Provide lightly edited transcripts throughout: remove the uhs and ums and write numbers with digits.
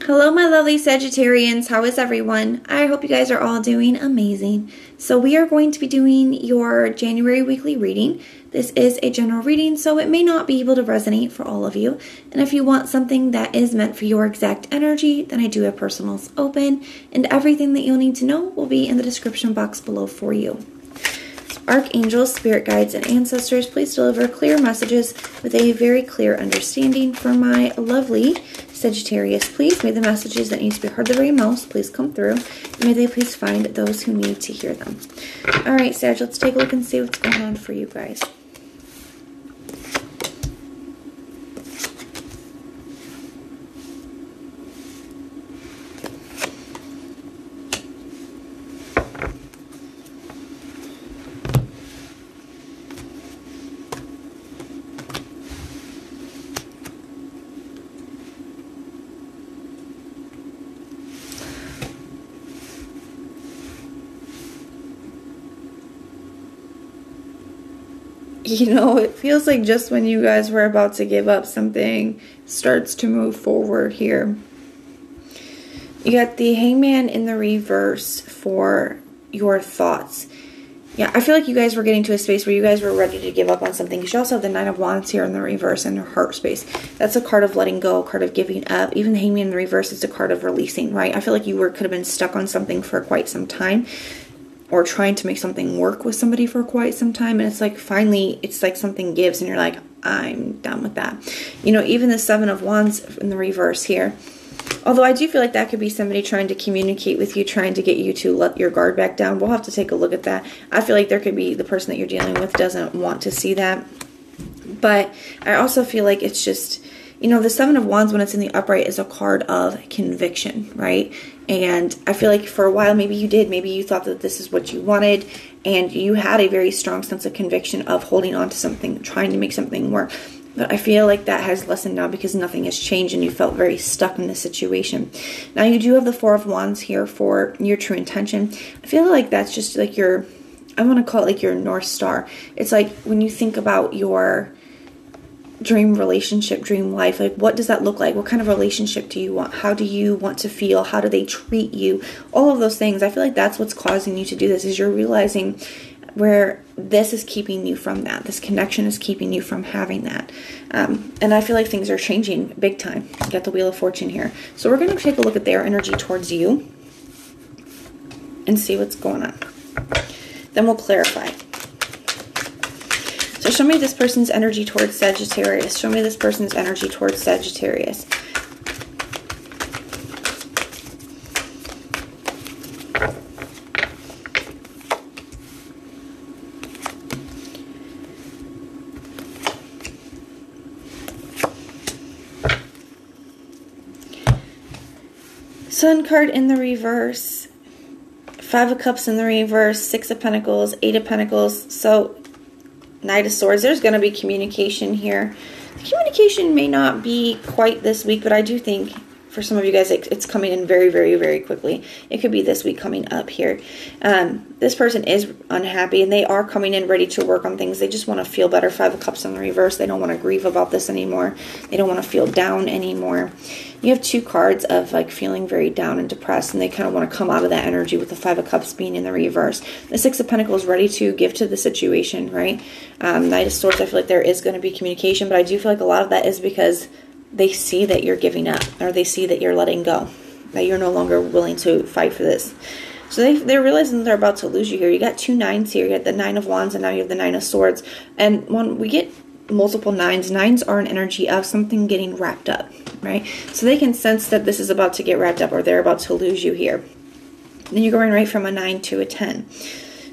Hello, my lovely Sagittarians. How is everyone? I hope you guys are all doing amazing. So we are going to be doing your January weekly reading. This is a general reading, so it may not be able to resonate for all of you. And if you want something that is meant for your exact energy, then I do have personals open, and everything that you'll need to know will be in the description box below for you. Archangels, spirit guides, and ancestors, please deliver clear messages with a very clear understanding for my lovely Sagittarius. Please, may the messages that need to be heard the very most please come through. And may they please find those who need to hear them. All right, Sag, let's take a look and see what's going on for you guys. You know, it feels like just when you guys were about to give up, something starts to move forward here. You got the Hangman in the reverse for your thoughts. Yeah, I feel like you guys were getting to a space where you guys were ready to give up on something. You also have the Nine of Wands here in the reverse in your heart space. That's a card of letting go, a card of giving up. Even the Hangman in the reverse is a card of releasing, right? I feel like you could have been stuck on something for quite some time, or trying to make something work with somebody for quite some time, and it's like finally it's like something gives and you're like, I'm done with that. You know, even the Seven of Wands in the reverse here, although I do feel like that could be somebody trying to communicate with you, trying to get you to let your guard back down. We'll have to take a look at that. I feel like there could be the person that you're dealing with doesn't want to see that, but I also feel like it's just, you know, the Seven of Wands when it's in the upright is a card of conviction, right? And I feel like for a while, maybe you thought that this is what you wanted, and you had a very strong sense of conviction of holding on to something, trying to make something work. But I feel like that has lessened now because nothing has changed and you felt very stuck in this situation. Now you do have the Four of Wands here for your true intention. I feel like that's just like your, I want to call it like your North Star. It's like when you think about your dream relationship, dream life, like what does that look like? What kind of relationship do you want? How do you want to feel? How do they treat you? All of those things. I feel like that's what's causing you to do this, is you're realizing where this is keeping you from that. This connection is keeping you from having that. And I feel like things are changing big time. You got the Wheel of Fortune here. So we're going to take a look at their energy towards you and see what's going on. Then we'll clarify. So show me this person's energy towards Sagittarius. Show me this person's energy towards Sagittarius. Sun card in the reverse. Five of Cups in the reverse. Six of Pentacles. Eight of Pentacles. So Knight of Swords. There's going to be communication here. The communication may not be quite this week, but I do think for some of you guys it's coming in very, very, very quickly. It could be this week coming up here. This person is unhappy and they are coming in ready to work on things. They just want to feel better. Five of Cups in the reverse. They don't want to grieve about this anymore. They don't want to feel down anymore. You have two cards of like feeling very down and depressed, and they kind of want to come out of that energy with the Five of Cups being in the reverse. The Six of Pentacles ready to give to the situation, right? Knight of Swords, I feel like there is going to be communication, but I do feel like a lot of that is because they see that you're giving up, or they see that you're letting go, that you're no longer willing to fight for this. So they're realizing they're about to lose you here. You got two nines here. You got the Nine of Wands, and now you have the Nine of Swords. And when we get multiple nines, nines are an energy of something getting wrapped up, right? So they can sense that this is about to get wrapped up, or they're about to lose you here. Then you're going right from a 9 to a 10.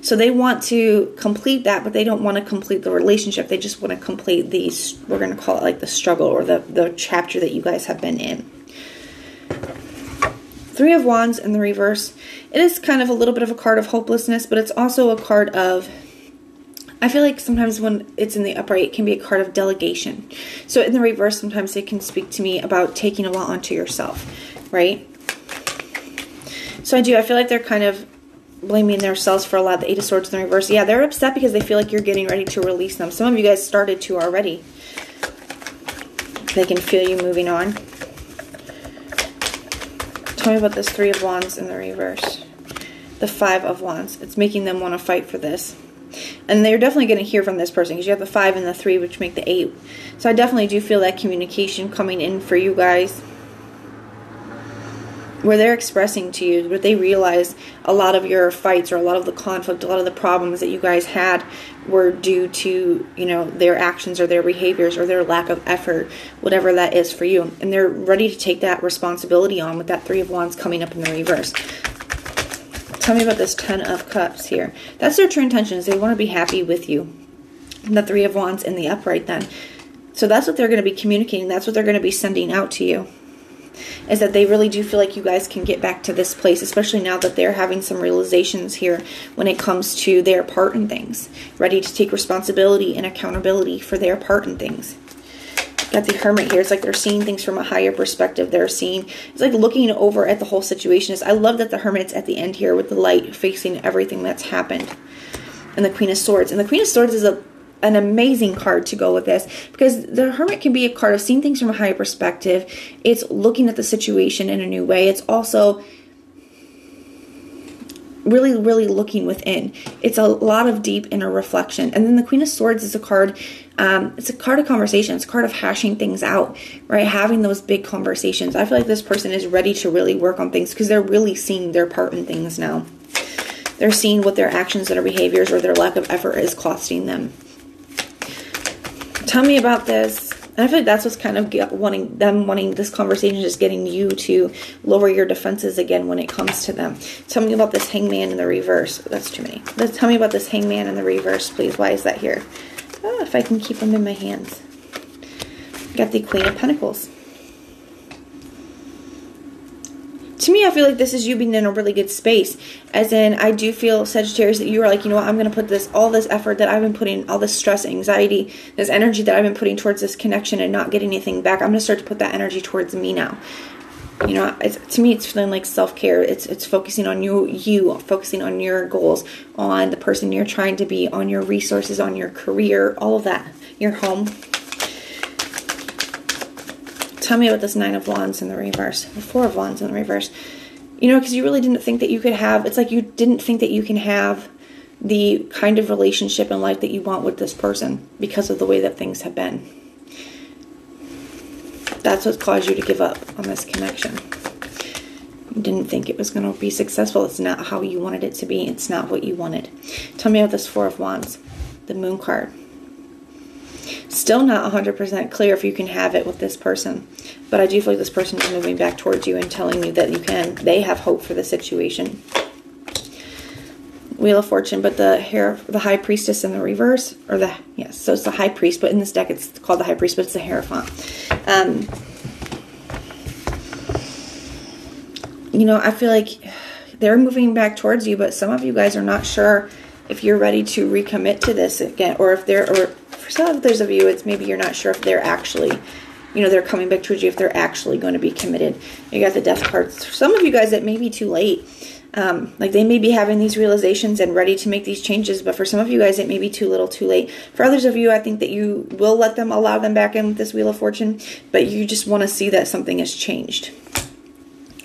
So they want to complete that, but they don't want to complete the relationship. They just want to complete these, we're going to call it like the struggle, or the chapter that you guys have been in. Three of Wands in the reverse. It is kind of a little bit of a card of hopelessness, but it's also a card of, I feel like sometimes when it's in the upright, it can be a card of delegation. So in the reverse, sometimes it can speak to me about taking a lot onto yourself, right? So I feel like they're kind of blaming themselves for a lot. The Eight of Swords in the reverse. Yeah, they're upset because they feel like you're getting ready to release them. Some of you guys started to already. They can feel you moving on. Tell me about this Three of Wands in the reverse. The Five of Wands. It's making them want to fight for this. And they're definitely going to hear from this person because you have the 5 and the 3, which make the 8. So I definitely do feel that communication coming in for you guys, where they're expressing to you, but they realize a lot of your fights or a lot of the conflict, a lot of the problems that you guys had were due to, you know, their actions or their behaviors or their lack of effort, whatever that is for you. And they're ready to take that responsibility on with that Three of Wands coming up in the reverse. Tell me about this Ten of Cups here. That's their true intentions. They want to be happy with you. And the Three of Wands in the upright then. So that's what they're going to be communicating. That's what they're going to be sending out to you. Is that they really do feel like you guys can get back to this place, especially now that they're having some realizations here when it comes to their part in things. Ready to take responsibility and accountability for their part in things. Got the Hermit here. It's like they're seeing things from a higher perspective. They're seeing, it's like looking over at the whole situation. I love that the Hermit's at the end here with the light facing everything that's happened. And the Queen of Swords. And the Queen of Swords is an amazing card to go with this, because the Hermit can be a card of seeing things from a higher perspective. It's looking at the situation in a new way. It's also really, really looking within. It's a lot of deep inner reflection. And then the Queen of Swords is a card, it's a card of conversation. It's a card of hashing things out, right? Having those big conversations. I feel like this person is ready to really work on things because they're really seeing their part in things now. They're seeing what their actions and their behaviors or their lack of effort is costing them. Tell me about this. And I feel like that's what's kind of wanting this conversation, just getting you to lower your defenses again when it comes to them. Tell me about this Hangman in the reverse. That's too many. Tell me about this Hangman in the reverse, please. Why is that here? Oh, if I can keep them in my hands. Got the Queen of Pentacles. To me, I feel like this is you being in a really good space. As in, I do feel, Sagittarius, that you are like, you know what, I'm going to put all this effort that I've been putting, all this stress, anxiety, this energy that I've been putting towards this connection and not getting anything back. I'm going to start to put that energy towards me now. You know, to me, it's feeling like self-care. It's focusing on you, focusing on your goals, on the person you're trying to be, on your resources, on your career, all of that, your home. Tell me about this Nine of Wands in the reverse, the Four of Wands in the reverse. You know, because you really didn't think that you could have, it's like you didn't think that you can have the kind of relationship in life that you want with this person because of the way that things have been. That's what caused you to give up on this connection. You didn't think it was going to be successful. It's not how you wanted it to be. It's not what you wanted. Tell me about this Four of Wands, the Moon card. Still not 100% clear if you can have it with this person. But I do feel like this person is moving back towards you and telling you that you can. They have hope for the situation. Wheel of Fortune, but the High Priestess in the reverse. Yes, so it's the High Priest, but in this deck it's called the High Priest, but it's the Hierophant. You know, I feel like they're moving back towards you, but some of you guys are not sure if you're ready to recommit to this again, or for some others of you, it's maybe you're not sure if they're actually, you know, they're coming back towards you, if they're actually going to be committed. You got the Death cards. For some of you guys, it may be too late. Like they may be having these realizations and ready to make these changes, but for some of you guys, it may be too little too late. For others of you, I think that you will allow them back in with this Wheel of Fortune, but you just want to see that something has changed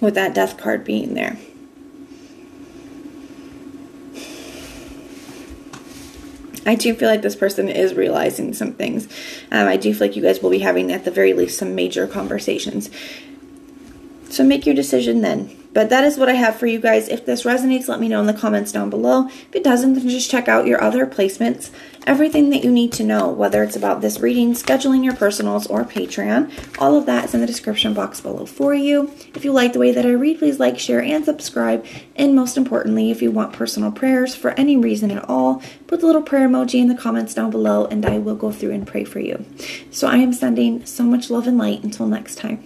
with that Death card being there. I do feel like this person is realizing some things. I do feel like you guys will be having, at the very least, some major conversations. So make your decision then. But that is what I have for you guys. If this resonates, let me know in the comments down below. If it doesn't, then just check out your other placements. Everything that you need to know, whether it's about this reading, scheduling your personals, or Patreon, all of that is in the description box below for you. If you like the way that I read, please like, share, and subscribe. And most importantly, if you want personal prayers for any reason at all, put the little prayer emoji in the comments down below, and I will go through and pray for you. So I am sending so much love and light until next time.